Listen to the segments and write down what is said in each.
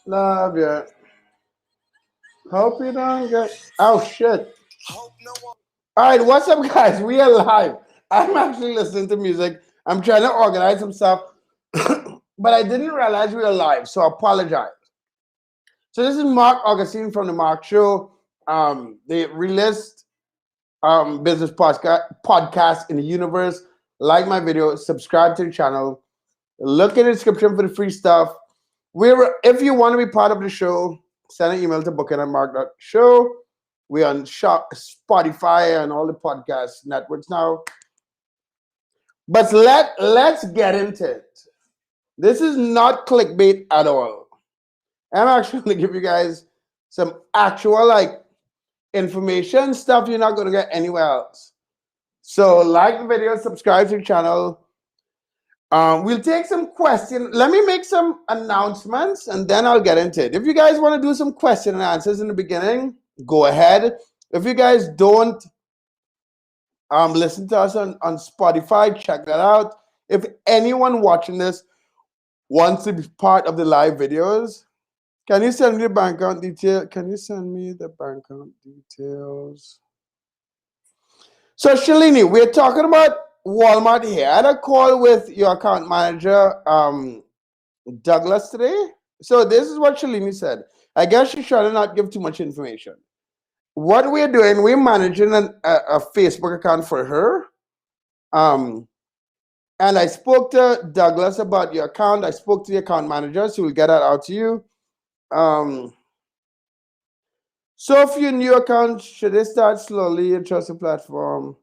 Love you. Hope you don't get. Oh shit! All right, what's up, guys? We are live. I'm actually listening to music. I'm trying to organize some stuff, but I didn't realize we were live, so I apologize. So this is Mark Augustine from the Mark Show. The realist business podcast in the universe. Like my video, subscribe to the channel. Look in the description for the free stuff. If you want to be part of the show, send an email to booking@mark.show. We're on Spotify and all the podcast networks now. But let's get into it. This is not clickbait at all. I'm actually going to give you guys some actual information stuff you're not going to get anywhere else. So like the video, subscribe to the channel. We'll take some questions. Let me make some announcements and then I'll get into it. If you guys want to do some question and answers in the beginning, go ahead. If you guys don't listen to us on Spotify, check that out. If anyone watching this wants to be part of the live videos, can you send me the bank account detail? Can you send me the bank account details? So Shalini, we're talking about Walmart here. I had a call with your account manager, Douglas, today. So this is what Shalini said. I guess she's trying to not give too much information. What we're doing, we're managing a Facebook account for her. And I spoke to Douglas about your account. I spoke to the account manager, so we'll get that out to you. So for your new account, should they start slowly and trust the platform?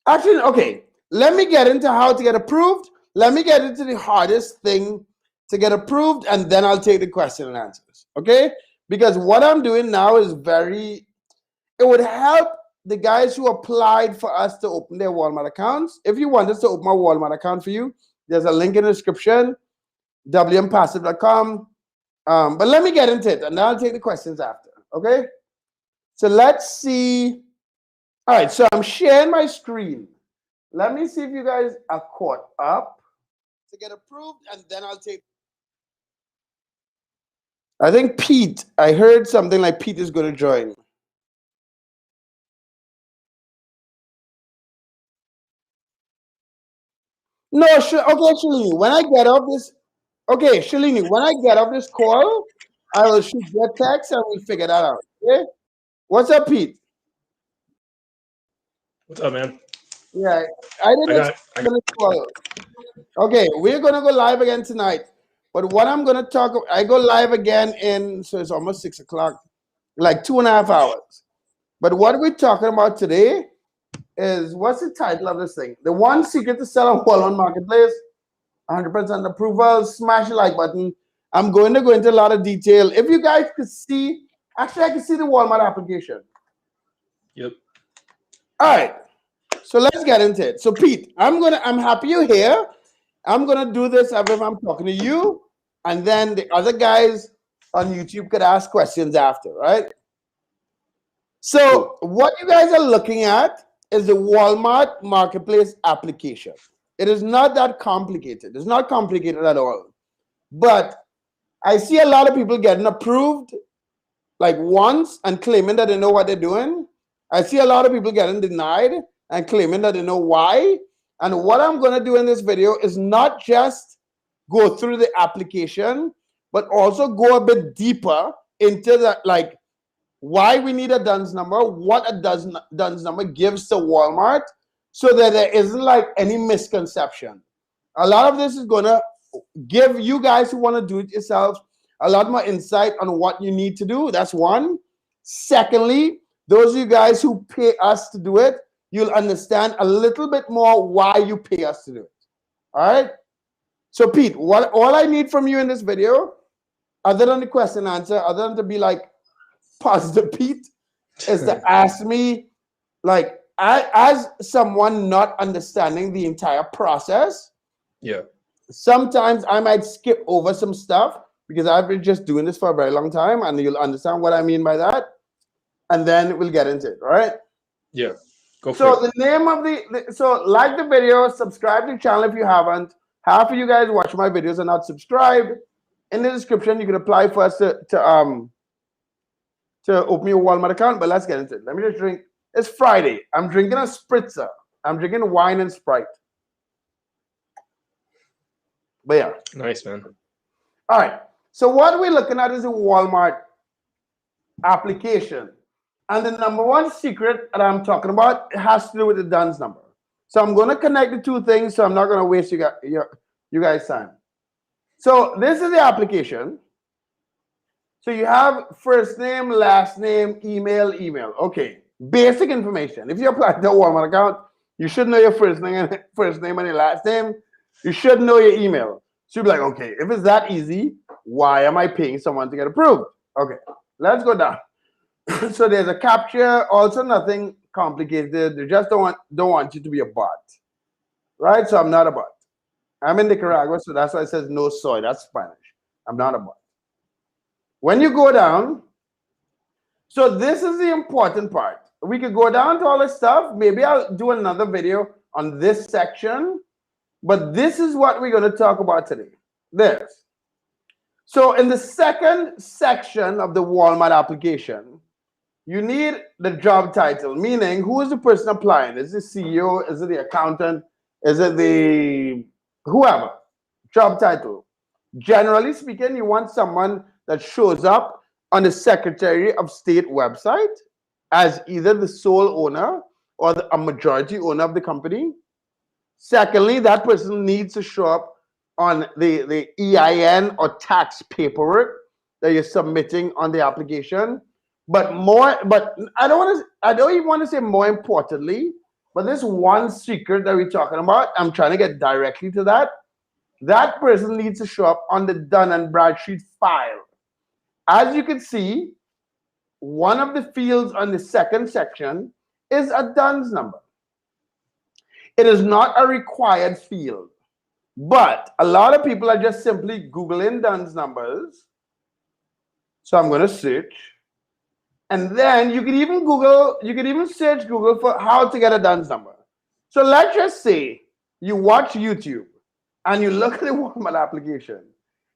Actually, okay. Let me get into how to get approved. Let me get into the hardest thing to get approved, and then I'll take the question and answers. Okay? Because what I'm doing now is it would help the guys who applied for us to open their Walmart accounts. If you want us to open a Walmart account for you, there's a link in the description, wmpassive.com. But let me get into it, and then I'll take the questions after. Okay? So let's see. All right, so I'm sharing my screen. Let me see if you guys are caught up to get approved, and then I'll take. I think Pete, I heard something like Pete is going to join. No, okay, Shalini, when I get off this, okay, Shalini, when I get off this call, I will shoot your text and we'll figure that out. Okay? What's up, Pete? What's up, man? Yeah, I didn't expect this call. Okay, we're gonna go live again tonight. But what I'm gonna talk, I go live again so it's almost 6 o'clock, like 2.5 hours. But what we're talking about today is, what's the title of this thing? The one secret to sell on Walmart Marketplace, 100% approval. Smash the like button. I'm going to go into a lot of detail. If you guys could see, actually I can see the Walmart application. Yep. All right. So let's get into it. So Pete, I'm happy you're here. I'm gonna do this as if I'm talking to you, and then the other guys on YouTube could ask questions after, right? So what you guys are looking at is the Walmart Marketplace application. It is not that complicated. It's not complicated at all. But I see a lot of people getting approved like once and claiming that they know what they're doing. I see a lot of people getting denied and claiming that they know why. And what I'm going to do in this video is not just go through the application, but also go a bit deeper into that, like why we need a DUNS number, what a DUNS number gives to Walmart, so that there isn't like any misconception. A lot of this is going to give you guys who want to do it yourselves a lot more insight on what you need to do. That's one. Secondly, those of you guys who pay us to do it, you'll understand a little bit more why you pay us to do it. All right? So Pete, all I need from you in this video, other than the question and answer, other than to be like positive Pete, is to ask me, like, as someone not understanding the entire process, sometimes I might skip over some stuff because I've been just doing this for a very long time, and you'll understand what I mean by that. And then we'll get into it, all right? Yeah. Go for so it. The name of so like the video, subscribe to the channel if you haven't. Half of you guys watch my videos and not subscribed. in the description. You can apply for us to open your Walmart account. But let's get into it. Let me just drink. It's Friday. I'm drinking a spritzer. I'm drinking wine and Sprite. But yeah. Nice, man. All right. So what we're looking at is a Walmart application. And the number one secret that I'm talking about has to do with the DUNS number. So I'm going to connect the two things, so I'm not going to waste you guys' time. So this is the application. So you have first name, last name, email. Okay, basic information. If you apply to a Walmart account, you should know your first name and your last name. You should know your email. So you'll be like, okay, if it's that easy, why am I paying someone to get approved? Okay, let's go down. So there's a captcha, also nothing complicated. They just don't want you to be a bot, right? So I'm not a bot. I'm in Nicaragua, so that's why it says no soy. That's Spanish. I'm not a bot. When you go down, so this is the important part. We could go down to all this stuff. Maybe I'll do another video on this section, but this is what we're going to talk about today. This. So in the second section of the Walmart application, you need the job title, meaning who is the person applying? Is it the CEO? Is it the accountant? Is it the whoever? Job title. Generally speaking, you want someone that shows up on the Secretary of State website as either the sole owner or a majority owner of the company. Secondly, that person needs to show up on the EIN or tax paperwork that you're submitting on the application. But I don't even want to say more importantly, but this one secret that we're talking about, I'm trying to get directly to that. That person needs to show up on the Dun & Bradstreet file. As you can see, one of the fields on the second section is a DUNS number. It is not a required field, but a lot of people are just simply Googling DUNS numbers. So I'm going to search. And then you can even search Google for how to get a DUNS number. So let's just say you watch YouTube and you look at the Walmart application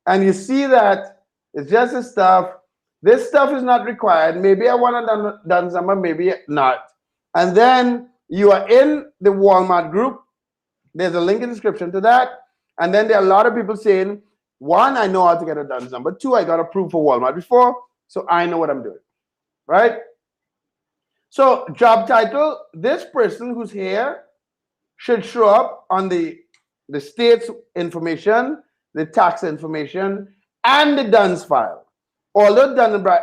and you see that it's just this stuff. This stuff is not required. Maybe I want a DUNS number, maybe not. And then you are in the Walmart group. There's a link in the description to that. And then there are a lot of people saying, one, I know how to get a DUNS number. Two, I got approved for Walmart before, so I know what I'm doing. Right? So job title, this person who's here should show up on the state's information, the tax information, and the DUNS file. Although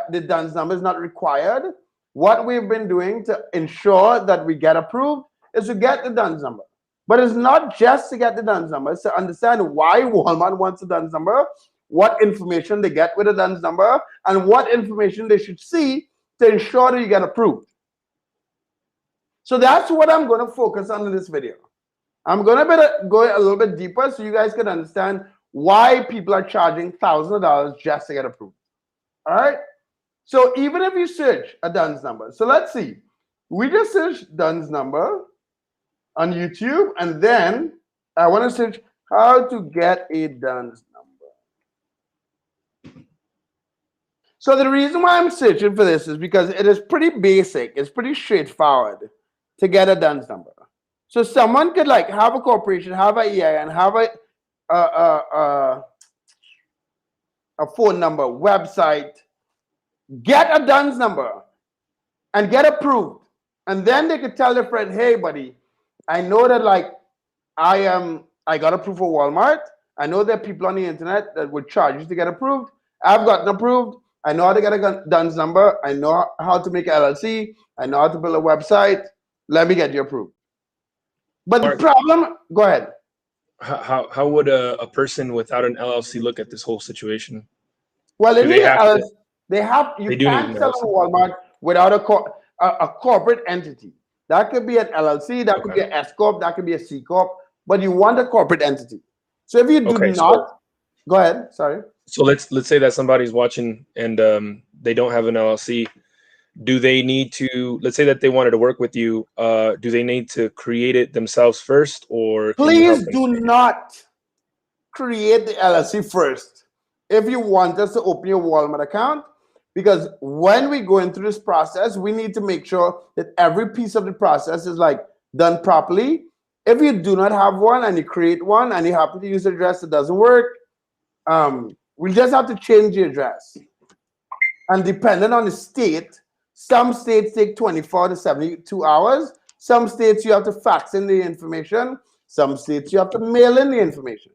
the DUNS number is not required, what we've been doing to ensure that we get approved is to get the DUNS number. But it's not just to get the DUNS number, it's to understand why Walmart wants a DUNS number, what information they get with a DUNS number, and what information they should see to ensure that you get approved. So that's what I'm going to focus on in this video. I'm going to go a little bit deeper so you guys can understand why people are charging thousands of dollars just to get approved. All right? So even if you search a DUNS number, so let's see. We just searched DUNS number on YouTube, and then I want to search how to get a DUNS number. So the reason why I'm searching for this is because it is pretty basic. It's pretty straightforward to get a DUNS number. So someone could like have a corporation, have an EIN, have a phone number, website, get a DUNS number, and get approved. And then they could tell their friend, hey, buddy, I know that like I got approved for Walmart. I know there are people on the internet that would charge you to get approved. I've gotten approved. I know how to get a DUNS number. I know how to make an LLC. I know how to build a website. Let me get you approved. But the problem, go ahead. How would a person without an LLC look at this whole situation? Well, you can't sell on Walmart without a corporate entity. That could be an LLC, that could be an S Corp, that could be a C Corp, but you want a corporate entity. So if you do not, go ahead, sorry. So let's say that somebody's watching and they don't have an LLC. Do they need to, let's say that they wanted to work with you, do they need to create it themselves first, or please do not create the LLC first. if you want us to open your Walmart account, because when we go through this process, we need to make sure that every piece of the process is like done properly. If you do not have one and you create one and you happen to use an address that doesn't work, we just have to change the address. And depending on the state, some states take 24 to 72 hours. Some states you have to fax in the information. Some states you have to mail in the information.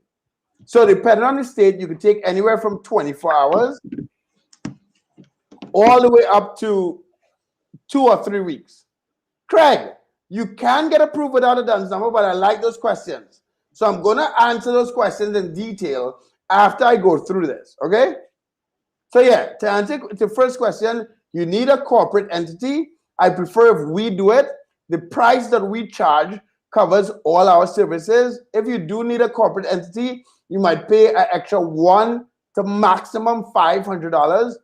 So depending on the state, you can take anywhere from 24 hours all the way up to 2 or 3 weeks. Craig, you can get approved without a DUNS number, but I like those questions. So I'm going to answer those questions in detail after I go through this, okay? So yeah, to answer the first question, you need a corporate entity. I prefer if we do it. The price that we charge covers all our services. If you do need a corporate entity, you might pay an extra $1 to maximum $500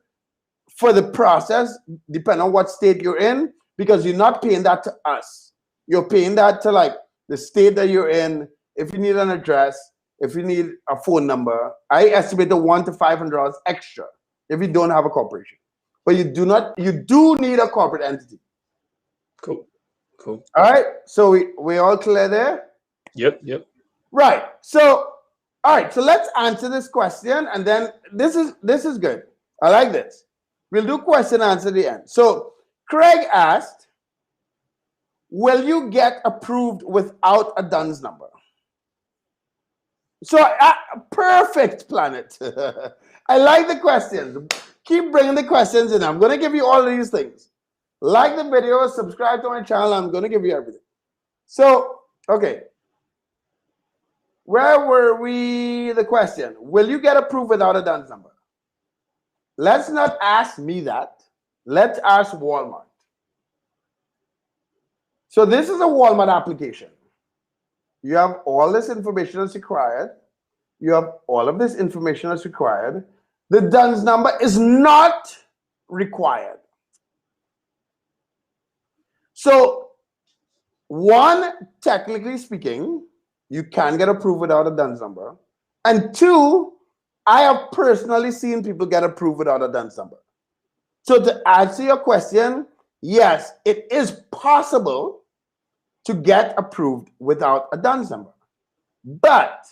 for the process, depending on what state you're in, because you're not paying that to us. You're paying that to like the state that you're in. If you need an address, if you need a phone number, I estimate the $100 to $500 extra if you don't have a corporation. But you do need a corporate entity. Cool. All right. So we all clear there? Yep. Right. So, all right. So let's answer this question, and then this is good. I like this. We'll do question answer at the end. So Craig asked, will you get approved without a DUNS number? So perfect, Planet. I like the questions. Keep bringing the questions in. I'm going to give you all these things. Like the video, subscribe to my channel. I'm going to give you everything. So, okay. Where were we? The question. Will you get approved without a DUNS number? Let's not ask me that. Let's ask Walmart. So this is a Walmart application. You have all this information that's required. You have all of this information that's required. The DUNS number is not required. So, one, technically speaking, you can get approved without a DUNS number. And two, I have personally seen people get approved without a DUNS number. So to answer your question, yes, it is possible to get approved without a DUNS number. But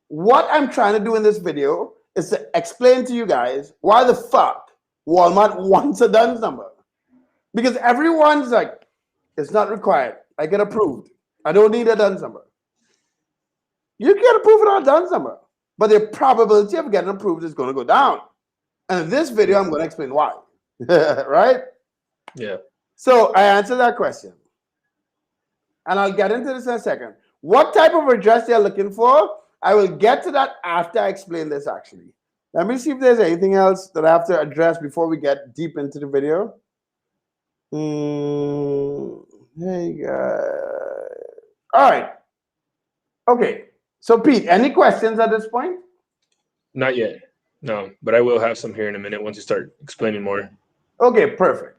what I'm trying to do in this video is to explain to you guys why the fuck Walmart wants a DUNS number. Because everyone's like, it's not required. I get approved. I don't need a DUNS number. You get approved without a DUNS number, but the probability of getting approved is going to go down. And in this video, I'm going to explain why. Right? Yeah. So I answered that question. And I'll get into this in a second. What type of address you're looking for? I will get to that after I explain this, actually. Let me see if there's anything else that I have to address before we get deep into the video. Hey, guys. All right. Okay. So, Pete, any questions at this point? Not yet. No, but I will have some here in a minute once you start explaining more. Okay, perfect.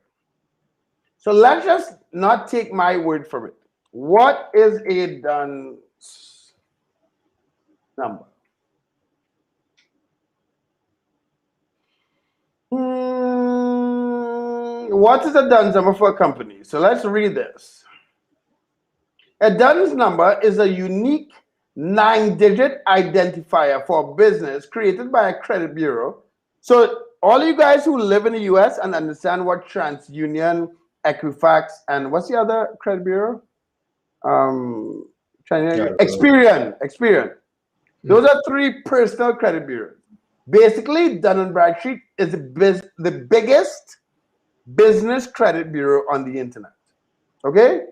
So let's just not take my word for it. What is a DUNS number? What is a DUNS number for a company? So let's read this. A DUNS number is a unique 9-digit identifier for a business created by a credit bureau. So all you guys who live in the US and understand what TransUnion, Equifax, and what's the other credit bureau? Experian. Those are 3 personal credit bureaus. Basically, Dun & Bradstreet is the biggest business credit bureau on the internet. Okay?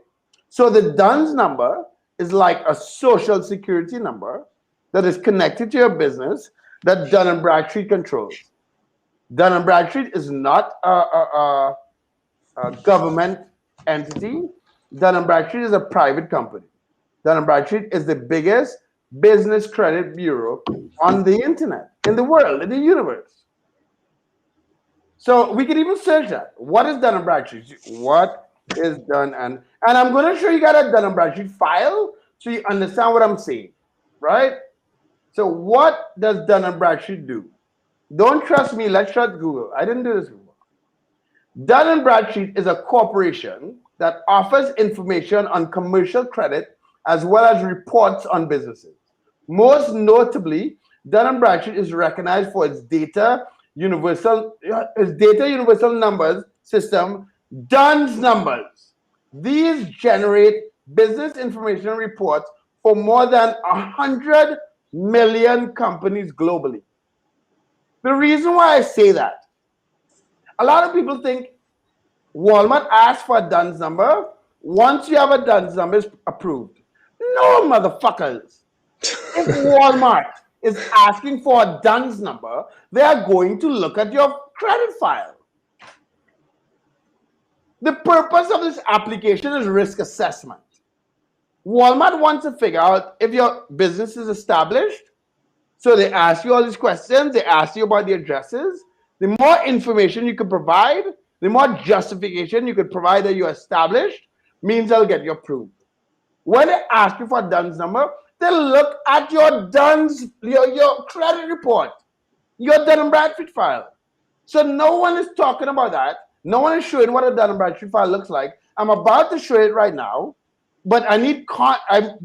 So the DUNS number is like a social security number that is connected to your business that Dun & Bradstreet controls. Dun & Bradstreet is not a government entity. Dun & Bradstreet is a private company. Dun & Bradstreet is the biggest business credit bureau on the internet, in the world, in the universe. So we can even search that. What is Dun & Bradstreet? What is Dun & and I'm going to show you guys a Dun & Bradstreet file so you understand what I'm saying, right? So what does Dun & Bradstreet do? Don't trust me. Let's trust Google. I didn't do this before. Dun & Bradstreet is a corporation that offers information on commercial credit as well as reports on businesses. Most notably, Dun & Bradstreet is recognized for its data universal numbers system, DUNS numbers. These generate business information reports for more than 100 million companies globally. The reason why I say that, a lot of people think Walmart asks for a DUNS number. Once you have a DUNS number, it's approved. No, motherfuckers. If Walmart is asking for a DUNS number, they are going to look at your credit file. The purpose of this application is risk assessment. Walmart wants to figure out if your business is established. So they ask you all these questions. They ask you about the addresses. The more information you can provide, the more justification you could provide that you're established, means they'll get you approved. When they ask you for a DUNS number, they'll look at your DUNS, your credit report, your Dun & Bradstreet file. So no one is talking about that. No one is showing what a Dun & Bradstreet file looks like. I'm about to show it right now, but I'm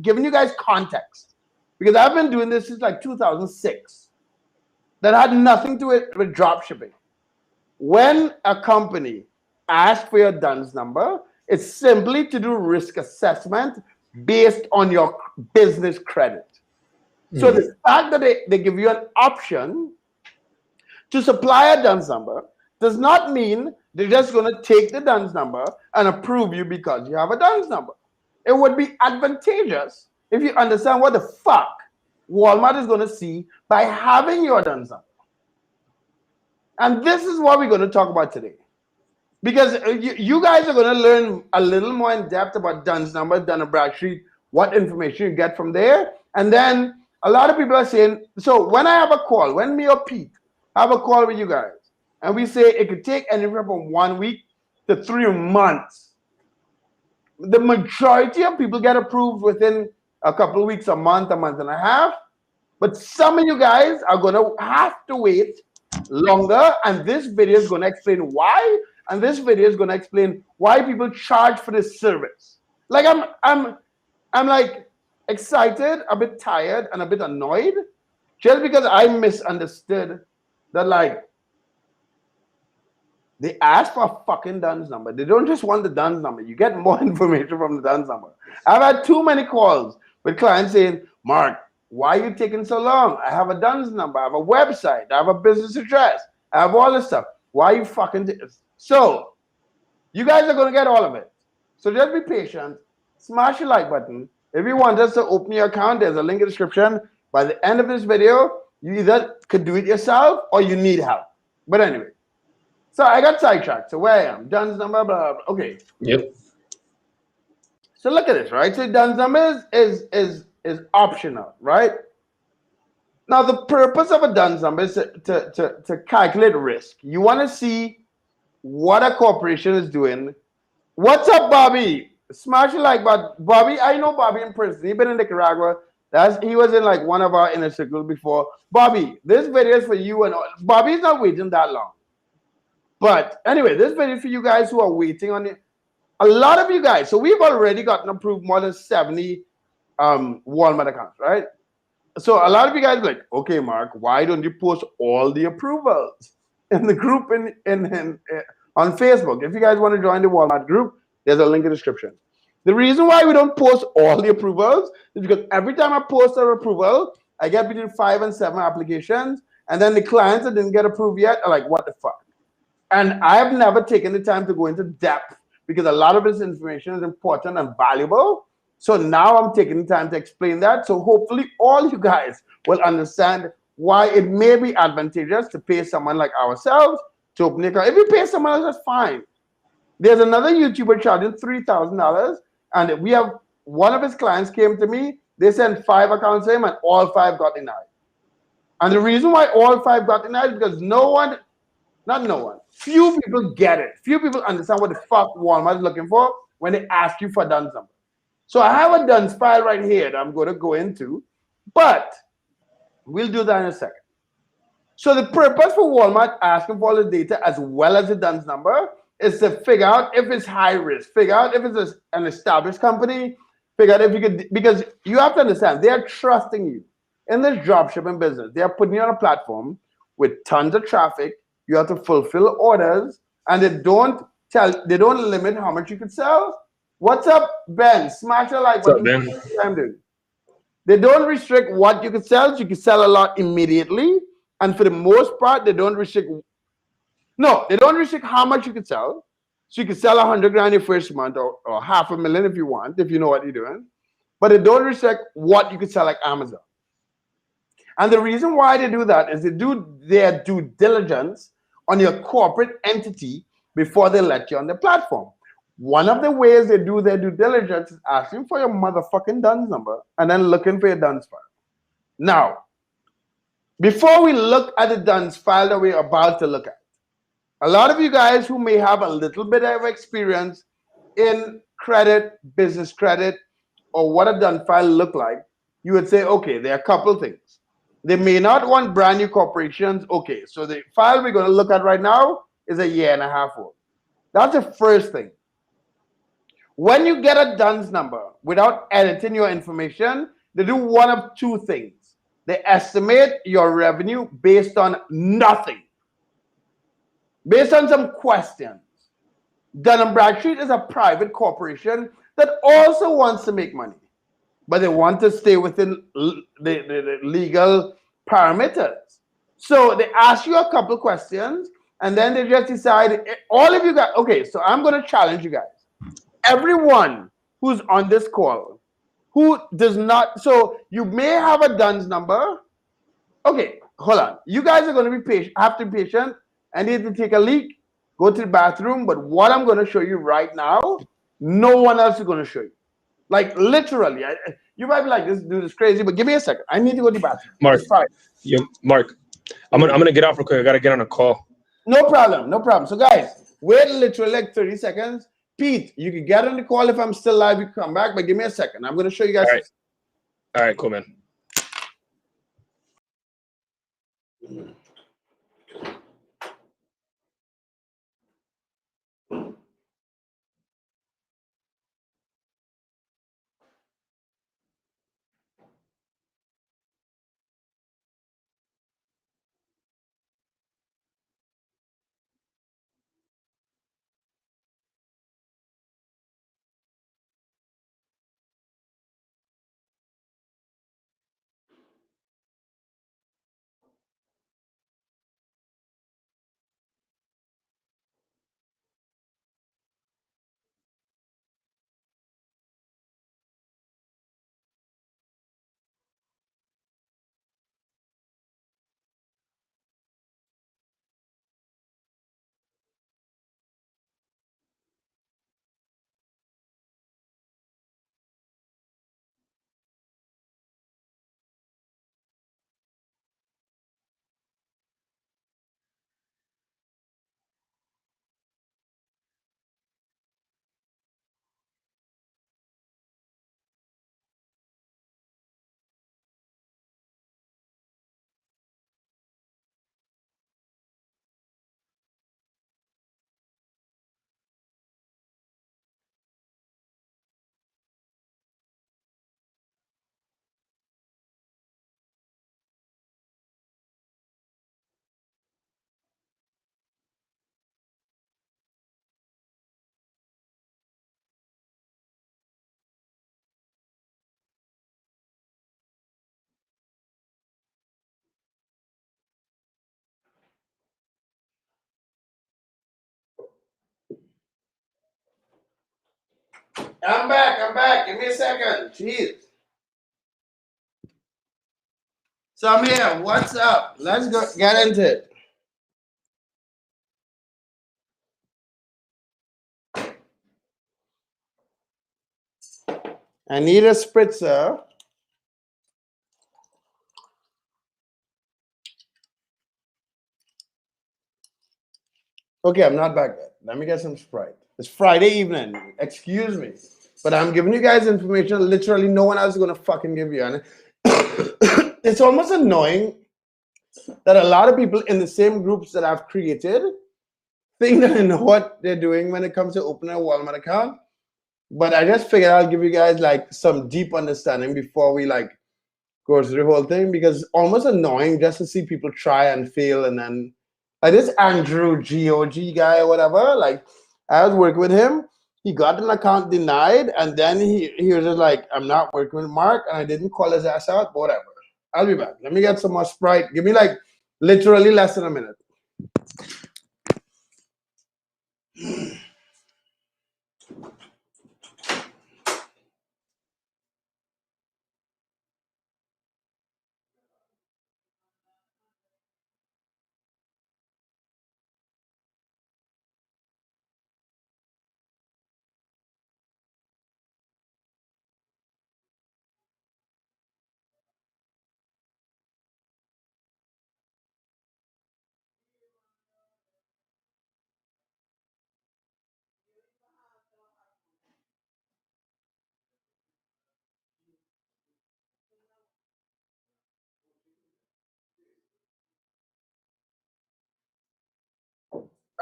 giving you guys context because I've been doing this since like 2006. That had nothing to do with drop shipping. When a company asks for your DUNS number, it's simply to do risk assessment based on your business credit. So the fact that they give you an option to supply a DUNS number does not mean they're just going to take the DUNS number and approve you because you have a DUNS number. It would be advantageous if you understand what the fuck Walmart is going to see by having your DUNS number. And this is what we're going to talk about today. Because you guys are going to learn a little more in depth about DUNS number, Dun & Bradstreet, what information you get from there. And then a lot of people are saying, so when I have a call, when me or Pete have a call with you guys, and we say it could take anywhere from 1 week to 3 months, the majority of people get approved within a couple of weeks, a month and a half. But some of you guys are going to have to wait longer, and this video is going to explain why. And this video is going to explain why people charge for this service. Like I'm like excited, a bit tired, and a bit annoyed, just because I misunderstood that like they ask for a fucking DUNS number. They don't just want the DUNS number. You get more information from the DUNS number. I've had too many calls with clients saying, Mark, why are you taking so long? I have a DUNS number. I have a website. I have a business address. I have all this stuff. Why are you fucking this? So you guys are going to get all of it. So just be patient. Smash the like button. If you want us to open your account, there's a link in the description. By the end of this video, you either could do it yourself or you need help. But anyway, so I got sidetracked. So where I am, DUNS number, blah, blah. Okay. Yep. So look at this, right? So DUNS number is optional, right? Now the purpose of a DUNS number is to calculate risk. You want to see what a corporation is doing. What's up, Bobby? Smash the like button. Bobby, I know Bobby in person. He's been in Nicaragua. He was in like one of our inner circles before. Bobby, this video is for you, and Bobby's not waiting that long. But anyway, this video is for you guys who are waiting on it. A lot of you guys, so we've already gotten approved more than 70 Walmart accounts, right? So a lot of you guys are like, okay, Mark, why don't you post all the approvals in the group on Facebook? If you guys want to join the Walmart group, there's a link in the description. The reason why we don't post all the approvals is because every time I post an approval, I get between 5 and 7 applications, and then the clients that didn't get approved yet are like, what the fuck? And I have never taken the time to go into depth because a lot of this information is important and valuable. So now I'm taking the time to explain that. So hopefully all you guys will understand why it may be advantageous to pay someone like ourselves to open the account. If you pay someone else, that's fine. There's another YouTuber charging $3,000, and we have one of his clients came to me. They sent 5 accounts to him, and all 5 got denied. And the reason why all 5 got denied is because few people get it. Few people understand what the fuck Walmart is looking for when they ask you for a DUNS number. So I have a DUNS file right here that I'm going to go into, but we'll do that in a second. So the purpose for Walmart asking for all the data as well as the DUNS number is to figure out if it's high risk, figure out if it's an established company, figure out if you could, because you have to understand, they are trusting you in this dropshipping business. They are putting you on a platform with tons of traffic. You have to fulfill orders, and they don't limit how much you could sell. What's up, Ben? Smash the like button. What's up, Ben? Dude. They don't restrict what you could sell. So you can sell a lot immediately. And for the most part, they don't restrict. No, they don't restrict how much you could sell. So you can sell 100 grand your first month, or $500,000 if you want, if you know what you're doing. But they don't restrict what you could sell like Amazon. And the reason why they do that is they do their due diligence on your corporate entity before they let you on the platform. One of the ways they do their due diligence is asking for your motherfucking DUNS number and then looking for your DUNS file. Now, before we look at the DUNS file that we're about to look at, a lot of you guys who may have a little bit of experience in credit, business credit, or what a DUNS file look like, you would say, okay, there are a couple of things. They may not want brand new corporations. Okay, so the file we're going to look at right now is 1.5 years old. That's the first thing. When you get a DUNS number without editing your information, they do one of two things. They estimate your revenue based on nothing, based on some questions. Dun & Bradstreet is a private corporation that also wants to make money, but they want to stay within the legal parameters. So they ask you a couple questions, and then they just decide, all of you guys, okay, so I'm going to challenge you guys. Everyone who's on this call who does not, so you may have a DUNS number. Okay, hold on. You guys are going to be patient, have to be patient. I need to take a leak, go to the bathroom. But what I'm going to show you right now, no one else is going to show you. Like literally, you might be like, this dude is crazy, but give me a second. I need to go to the bathroom. Mark, I'm gonna get off real quick. I gotta get on a call. No problem, no problem. So guys, wait literally like 30 seconds. Pete, you can get on the call if I'm still live. You can come back, but give me a second. I'm going to show you guys. All right, cool, man. I'm back. Give me a second. Jeez. Samir, what's up? Let's go get into it. I need a spritzer. Okay, I'm not back yet. Let me get some Sprite. It's Friday evening. Excuse me. But I'm giving you guys information literally no one else is going to fucking give you. And it's almost annoying that a lot of people in the same groups that I've created think that I know what they're doing when it comes to opening a Walmart account. But I just figured I'll give you guys like some deep understanding before we like go through the whole thing, because it's almost annoying just to see people try and fail. And then like this Andrew GOG guy or whatever, like I was working with him. He got an account denied, and then he was just like, I'm not working with Mark, and I didn't call his ass out, but whatever. I'll be back. Let me get some more Sprite. Give me like literally less than a minute.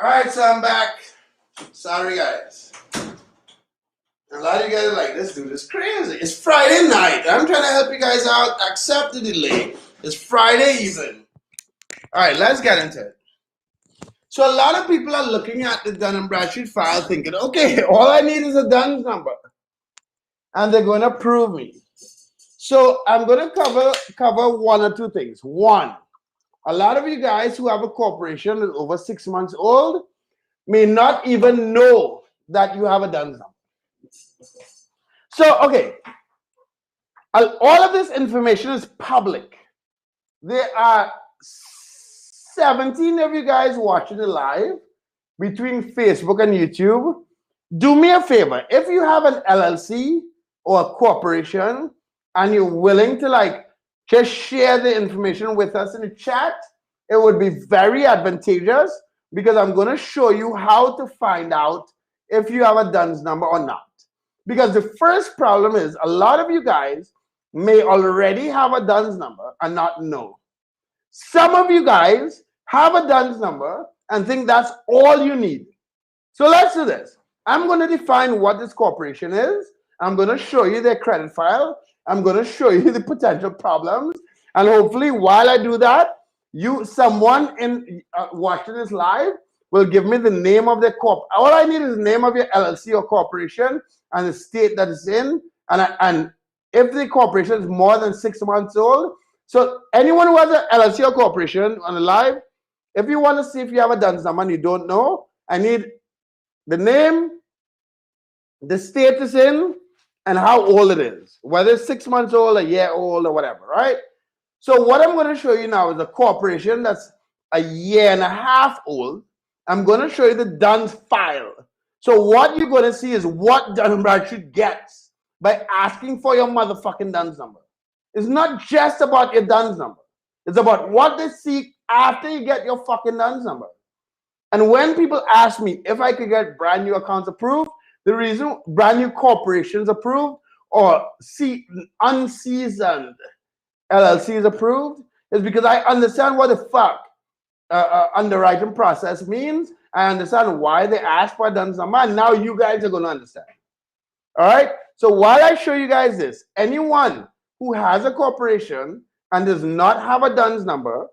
All right, so I'm back. Sorry, guys. A lot of you guys are like, this dude is crazy. It's Friday night. I'm trying to help you guys out. Accept the delay. It's Friday even. All right, let's get into it. So a lot of people are looking at the Dun & Bradstreet file thinking, okay, all I need is a DUNS number. And they're going to prove me. So I'm going to cover one or two things. One, a lot of you guys who have a corporation that's over 6 months old may not even know that you have a DUNS number. So, okay, all of this information is public. There are 17 of you guys watching it live between Facebook and YouTube. Do me a favor. If you have an LLC or a corporation and you're willing to like just share the information with us in the chat, it would be very advantageous, because I'm going to show you how to find out if you have a DUNS number or not. Because the first problem is a lot of you guys may already have a DUNS number and not know. Some of you guys have a DUNS number and think that's all you need. So let's do this. I'm going to define what this corporation is. I'm going to show you their credit file. I'm going to show you the potential problems. And hopefully while I do that, someone in watching this live will give me the name of their corp. All I need is the name of your LLC or corporation and the state that it's in. And if the corporation is more than 6 months old, so anyone who has an LLC or corporation on the live, if you want to see if you have a DUNS number and you don't know, I need the name, the state it's in, and how old it is, whether it's 6 months old, a year old, or whatever, right? So what I'm going to show you now is a corporation that's a year and a half old. I'm going to show you the DUNS file. So what you're going to see is what Dun & Bradstreet gets by asking for your motherfucking DUNS number. It's not just about your DUNS number. It's about what they seek after you get your fucking DUNS number. And when people ask me if I could get brand new accounts approved, the reason brand new corporations approved or unseasoned LLCs approved is because I understand what the fuck underwriting process means. I understand why they ask for a DUNS number, and now you guys are going to understand. All right? So while I show you guys this, anyone who has a corporation and does not have a DUNS number,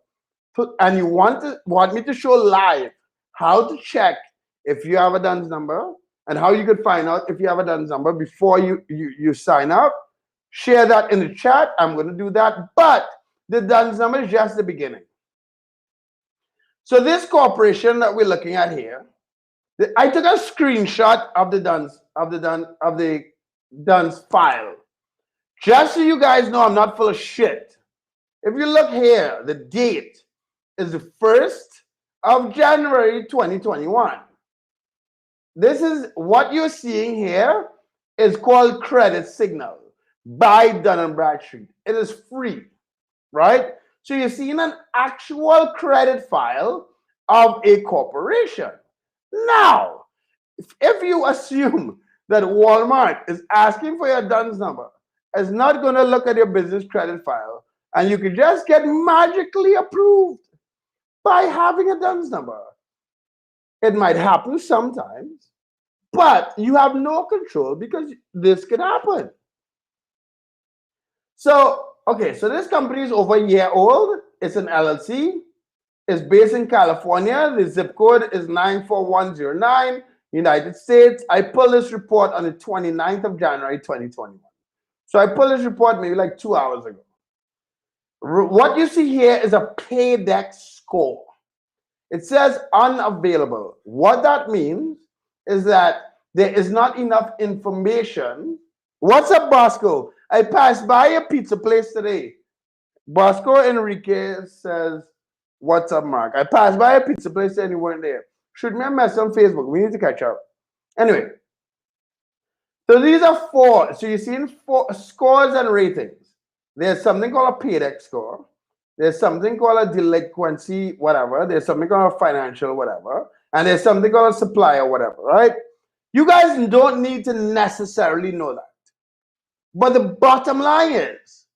and you want me to show live how to check if you have a DUNS number and how you could find out if you have a DUNS number before you sign up, share that in the chat. I'm going to do that, but the DUNS number is just the beginning. So this corporation that we're looking at here, I took a screenshot of the DUNS file, just so you guys know I'm not full of shit. If you look here, the date is the 1st of January 2021. This is what you're seeing here is called Credit Signal by Dun & Bradstreet. It is free, right? So you're seeing an actual credit file of a corporation. Now, if you assume that Walmart is asking for your DUNS number, is not going to look at your business credit file, and you can just get magically approved by having a DUNS number. It might happen sometimes, but you have no control because this can happen. So, okay, so this company is over a year old. It's an LLC. It's based in California. The zip code is 94109, United States. I pulled this report on the 29th of January, 2021. So I pulled this report maybe like 2 hours ago. What you see here is a PAYDEX score. It says unavailable. What that means is that there is not enough information. What's up, Bosco? I passed by a pizza place today. Bosco Enrique says, what's up, Mark? I passed by a pizza place and you weren't there. Shoot me a message on Facebook. We need to catch up. Anyway, so these are four. So you're seeing four scores and ratings. There's something called a PAYDEX score. There's something called a delinquency, whatever. There's something called a financial, whatever. And there's something called a supplier, whatever, right? You guys don't need to necessarily know that. But the bottom line is,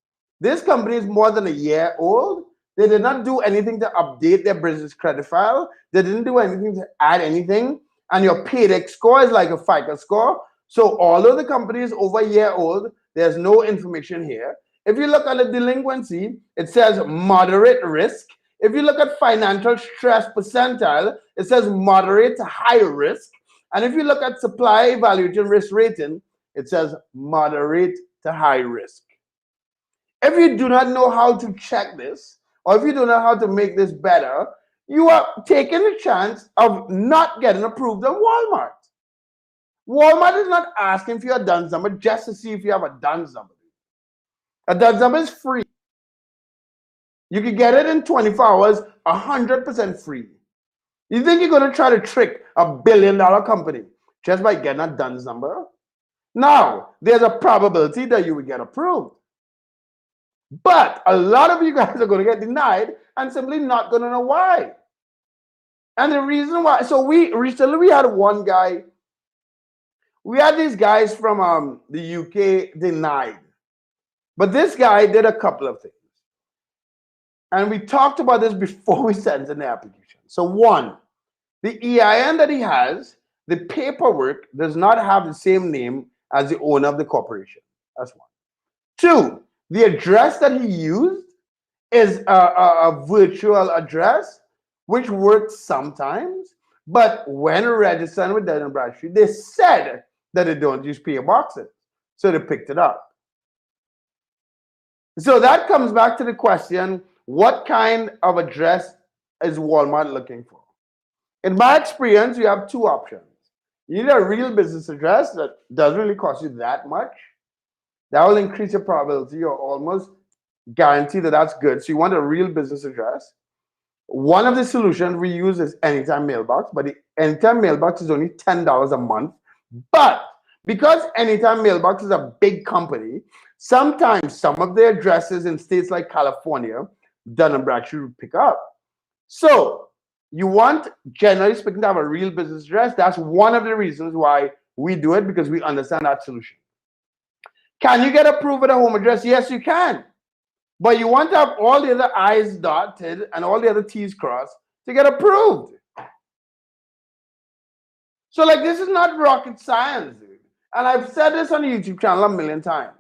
this company is more than a year old. They did not do anything to update their business credit file. They didn't do anything to add anything. And your PAYDEX score is like a FICO score. So although the company is over a year old, there's no information here. If you look at the delinquency, it says moderate risk. If you look at financial stress percentile, it says moderate to high risk. And if you look at supply evaluation risk rating, it says moderate to high risk. If you do not know how to check this, or if you don't know how to make this better, you are taking the chance of not getting approved on Walmart. Walmart is not asking for your DUNS number just to see if you have a DUNS number. A DUNS number is free. You can get it in 24 hours, 100% free. You think you're going to try to trick a $1 billion company just by getting a DUNS number? Now, there's a probability that you will get approved. But a lot of you guys are going to get denied and simply not going to know why. And the reason why, so recently we had one guy, we had these guys from the UK denied. But this guy did a couple of things. And we talked about this before we sent in the application. So one, the EIN that he has, the paperwork does not have the same name as the owner of the corporation. That's one. Two, the address that he used is a virtual address, which works sometimes. But when registering with Dun & Bradstreet, they said that they don't use PO boxes. So they picked it up. So that comes back to the question, what kind of address is Walmart looking for? In my experience, you have two options. You need a real business address that doesn't really cost you that much. That will increase your probability or almost guarantee that that's good. So you want a real business address. One of the solutions we use is Anytime Mailbox, but the Anytime Mailbox is only $10 a month. But because Anytime Mailbox is a big company, sometimes some of their addresses in states like California, Dun & Bradstreet would pick up. So you want, generally speaking, to have a real business address. That's one of the reasons why we do it, because we understand that solution. Can you get approved with a home address? Yes, you can. But you want to have all the other I's dotted and all the other T's crossed to get approved. So like, this is not rocket science, dude. And I've said this on the YouTube channel a million times.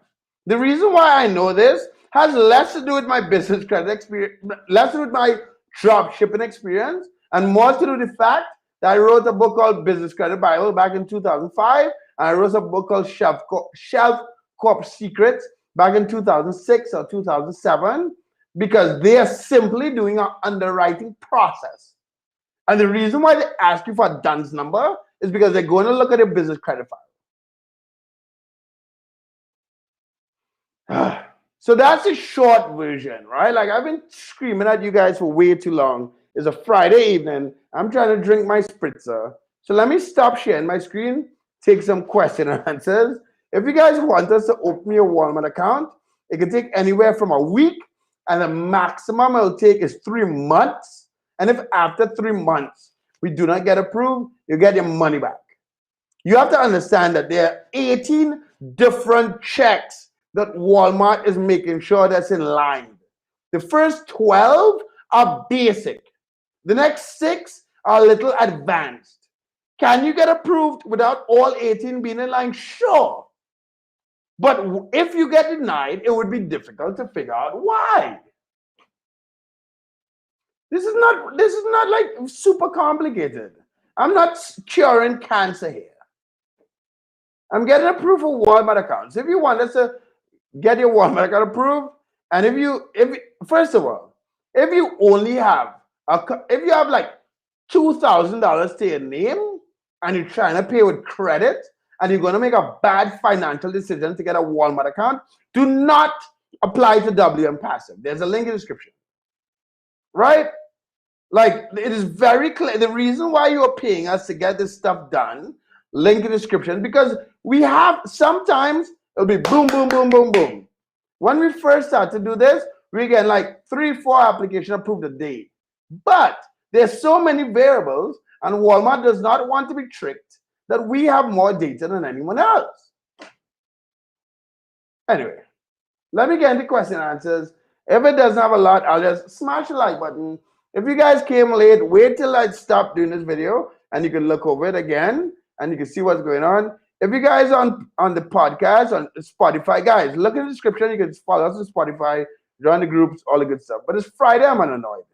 The reason why I know this has less to do with my business credit experience, less to do with my drop shipping experience, and more to do with the fact that I wrote a book called Business Credit Bible back in 2005, and I wrote a book called Shelf Corp Secrets back in 2006 or 2007, because they are simply doing an underwriting process. And the reason why they ask you for a DUNS number is because they're going to look at your business credit file. So that's a short version, right? Like, I've been screaming at you guys for way too long. It's a Friday evening. I'm trying to drink my spritzer. So let me stop sharing my screen, take some question and answers. If you guys want us to open your Walmart account, it can take anywhere from a week, and the maximum it'll take is 3 months. And if after 3 months we do not get approved, you get your money back. You have to understand that there are 18 different checks that Walmart is making sure that's in line. The first 12 are basic. The next 6 are a little advanced. Can you get approved without all 18 being in line? Sure. But if you get denied, it would be difficult to figure out why. This is not like super complicated. I'm not curing cancer here. I'm getting approved for Walmart accounts. If you want us to get your Walmart account approved, and if first of all, if you only have if you have like $2,000 to your name and you're trying to pay with credit and you're going to make a bad financial decision to get a Walmart account, do not apply to WM Passive. There's a link in the description. Right? Like, it is very clear. The reason why you are paying us to get this stuff done, link in the description, because we have sometimes it'll be boom, boom, boom, boom, boom. When we first start to do this, we get like 3-4 applications approved a day. But there's so many variables, and Walmart does not want to be tricked that we have more data than anyone else. Anyway, let me get into question and answers. If it doesn't have a lot, I'll just smash the like button. If you guys came late, wait till I stop doing this video and you can look over it again and you can see what's going on. If you guys on the podcast, on Spotify, guys, look in the description. You can follow us on Spotify, join the groups, all the good stuff. But it's Friday, I'm unannoyed.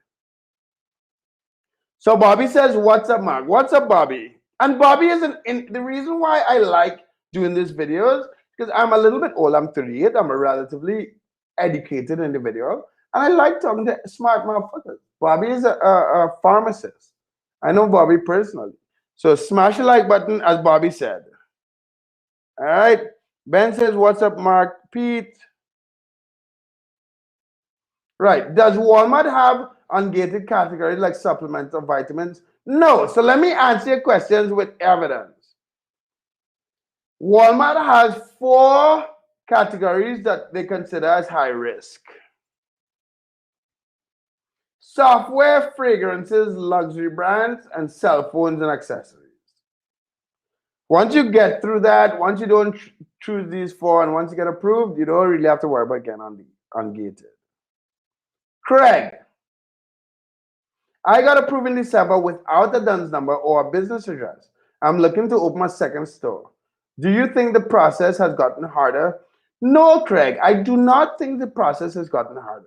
So Bobby says, what's up, Mark? What's up, Bobby? And Bobby is the reason why I like doing these videos, because I'm a little bit old. I'm 38. I'm a relatively educated individual. And I like talking to smart motherfuckers. Bobby is a pharmacist. I know Bobby personally. So smash the like button, as Bobby said. All right. Ben says, what's up, Mark? Pete. Right. Does Walmart have ungated categories like supplements or vitamins? No. So let me answer your questions with evidence. Walmart has 4 categories that they consider as high risk. Software, fragrances, luxury brands, and cell phones and accessories. Once you get through that, once you don't choose these 4, and once you get approved, you don't really have to worry about getting ungated. Craig, I got approved in December without a DUNS number or a business address. I'm looking to open a second store. Do you think the process has gotten harder? No, Craig, I do not think the process has gotten harder.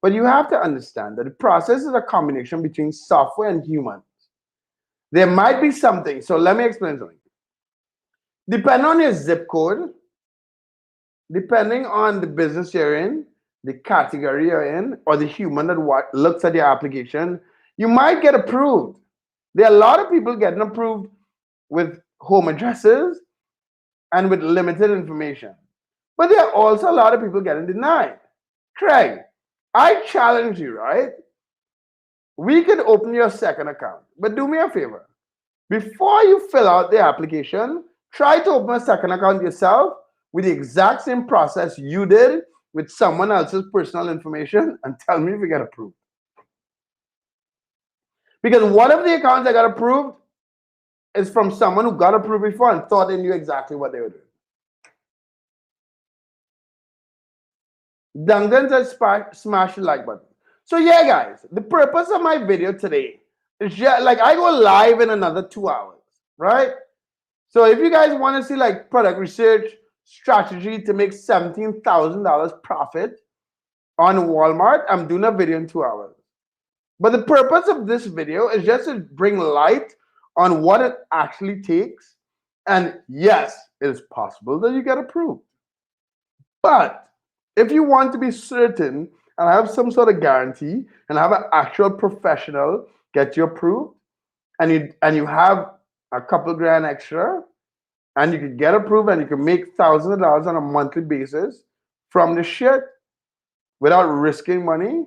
But you have to understand that the process is a combination between software and humans. There might be something. So let me explain something. Depending on your zip code, depending on the business you're in, the category you're in, or the human that looks at your application, you might get approved. There are a lot of people getting approved with home addresses and with limited information. But there are also a lot of people getting denied. Craig, I challenge you, right? We could open your second account, but do me a favor. Before you fill out the application, try to open a second account yourself with the exact same process you did with someone else's personal information and tell me if you get approved. Because one of the accounts that got approved is from someone who got approved before and thought they knew exactly what they were doing. Duncan says smash the like button. So yeah, guys, the purpose of my video today is just like I go live in another 2 hours, right? So if you guys want to see like product research strategy to make $17,000 profit on Walmart, I'm doing a video in 2 hours. But the purpose of this video is just to bring light on what it actually takes. And yes, it is possible that you get approved. But if you want to be certain and have some sort of guarantee and have an actual professional get you approved, and you have a couple grand extra, and you can get approved and you can make thousands of dollars on a monthly basis from the shit without risking money,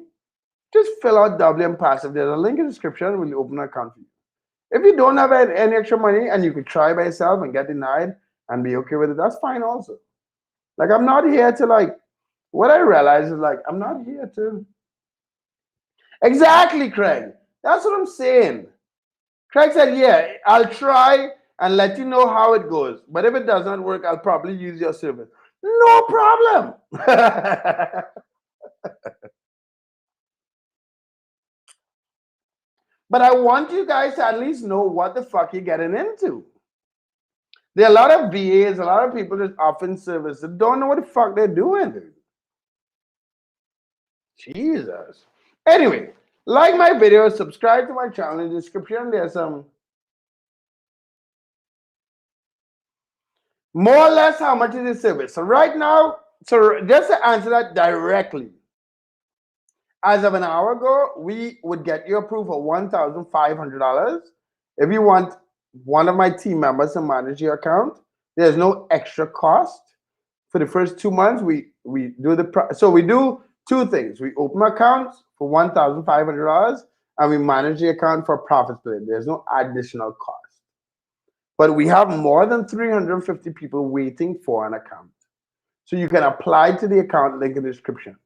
just fill out WM Passive. There's a link in the description when you open an account for you. If you don't have any extra money and you can try by yourself and get denied and be okay with it, that's fine also. Like, I'm not here to like, what I realize is like, I'm not here to. Exactly, Craig. That's what I'm saying. Craig said, yeah, I'll try and let you know how it goes. But if it does not work, I'll probably use your service. No problem. But I want you guys to at least know what the fuck you're getting into. There are a lot of VAs, a lot of people just offering service that don't know what the fuck they're doing, dude. Jesus. Anyway, like my video, subscribe to my channel. In the description, there's some more or less how much is the service. So right now, so just to answer that directly, as of an hour ago, we would get you approved for $1,500. If you want one of my team members to manage your account, there's no extra cost. For the first 2 months, we do so we do two things. We open accounts for $1,500 and we manage the account for profit split. There's no additional cost. But we have more than 350 people waiting for an account. So you can apply to the account link in the description.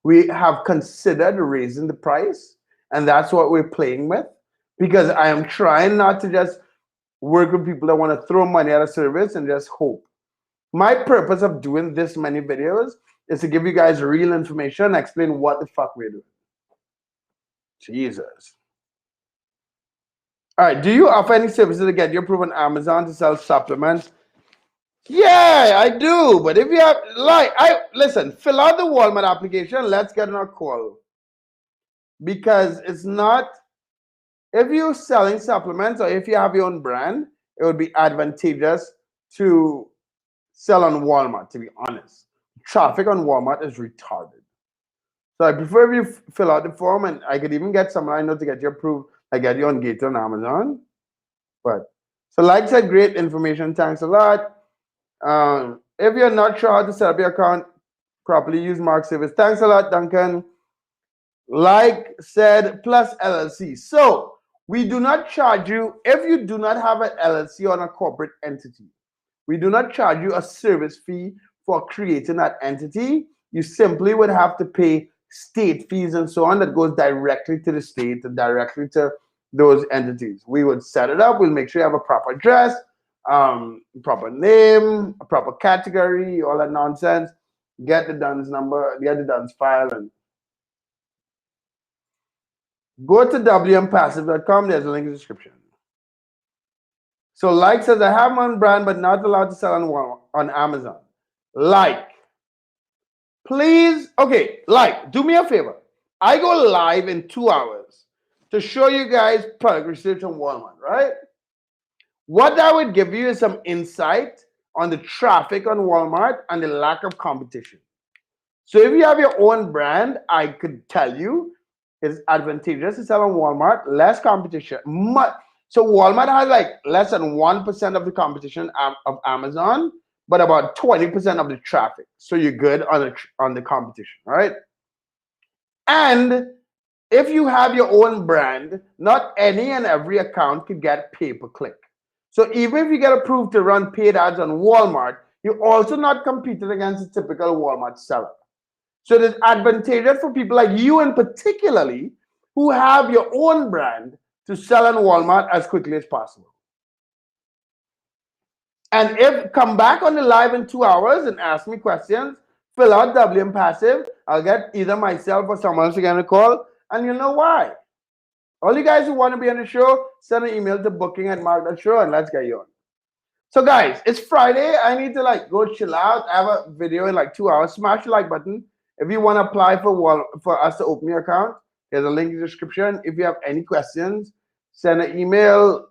We have considered raising the price, and that's what we're playing with, because I am trying not to just work with people that want to throw money at a service and just hope. My purpose of doing this many videos is to give you guys real information and explain what the fuck we're doing. Jesus. All right, do you offer any services to get you approved on Amazon to sell supplements? Yeah, I do. But if you have, listen, fill out the Walmart application. Let's get on a call. Because it's not, if you're selling supplements or if you have your own brand, it would be advantageous to sell on Walmart, to be honest. Traffic on Walmart is retarded. So I prefer if you fill out the form, and I could even get someone I know to get you approved. I get you on Gator on Amazon. But so like I said, great information. Thanks a lot. If you're not sure how to set up your account properly, use Mark Service. Thanks a lot, Duncan. Like said, plus LLC. So we do not charge you if you do not have an LLC on a corporate entity. We do not charge you a service fee for creating that entity. You simply would have to pay state fees and so on that goes directly to the state and directly to those entities. We would set it up. We'll make sure you have a proper address, proper name, a proper category, all that nonsense. Get the DUNS number, get the DUNS file, and go to wmpassive.com. There's a link in the description. So like says, I have my own brand, but not allowed to sell on Amazon. Like, please, okay, like, do me a favor. I go live in 2 hours to show you guys product research on Walmart, right? What that would give you is some insight on the traffic on Walmart and the lack of competition. So if you have your own brand, I could tell you it's advantageous to sell on Walmart, less competition. So Walmart has like less than 1% of the competition of Amazon, but about 20% of the traffic. So you're good on the competition, right? And if you have your own brand, not any and every account could get pay-per-click. So even if you get approved to run paid ads on Walmart, you're also not competing against a typical Walmart seller. So it is advantageous for people like you and particularly who have your own brand to sell on Walmart as quickly as possible. And if come back on the live in 2 hours and ask me questions, fill out WM Passive. I'll get either myself or someone else to get a call, and you'll know why. All you guys who want to be on the show, send an email to booking@mark.show and let's get you on. So guys, it's Friday. I need to go chill out. I have a video in like 2 hours. Smash the like button. If you want to apply for us to open your account, there's a link in the description. If you have any questions, send an email.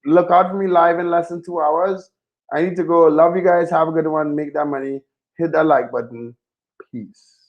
Look out for me live in less than 2 hours. I need to go. Love you guys. Have a good one. Make that money. Hit that like button. Peace.